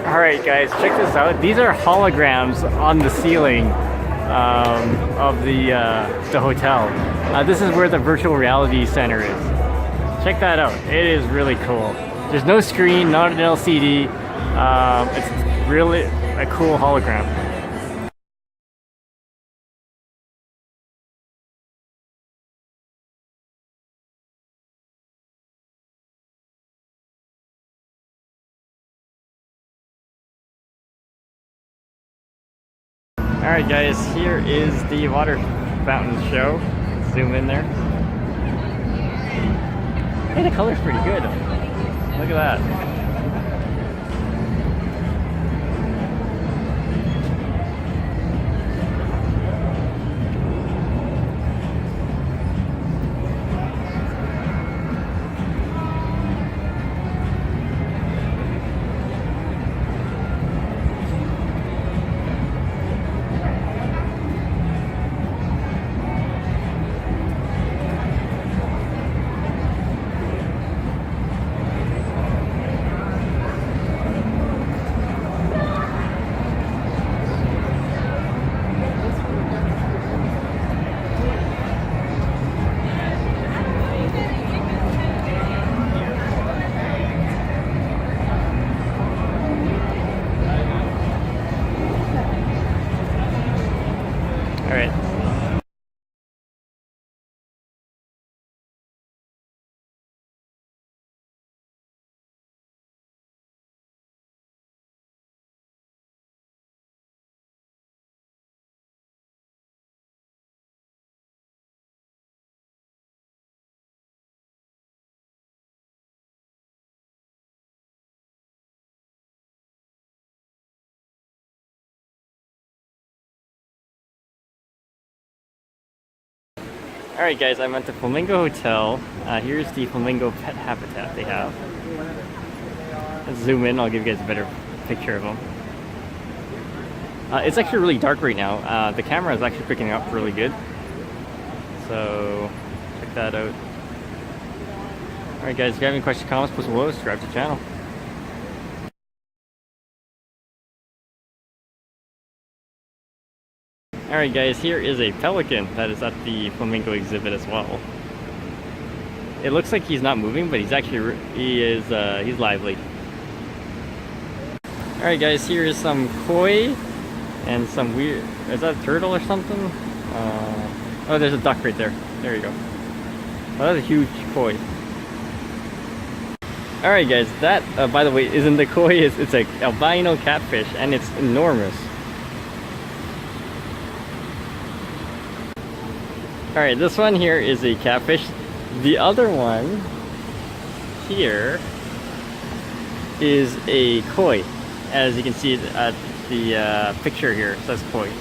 Alright guys, check this out. These are holograms on the ceiling of the hotel. This is where the virtual reality center is. Check that out. It is really cool. There's no screen, not an LCD. It's really a cool hologram. Alright guys, here is the water fountain show. Zoom in there. Hey, the color's pretty good. Look at that. Alright. Alright guys, I'm at the Flamingo Hotel. Here's the flamingo pet habitat they have. Let's zoom in, I'll give you guys a better picture of them. It's actually really dark right now. The camera is actually picking up really good. So, check that out. Alright guys, if you have any questions, comments, post below, subscribe to the channel. Alright guys, here is a pelican that is at the flamingo exhibit as well. It looks like he's not moving, but he's actually, he's lively. Alright guys, here is some koi and some weird, is that a turtle or something? Oh, there's a duck right there. There you go. Oh, that's a huge koi. Alright guys, that, by the way, isn't the koi, it's a albino catfish and it's enormous. Alright, this one here is a catfish. The other one here is a koi. As you can see at the picture here, it says koi.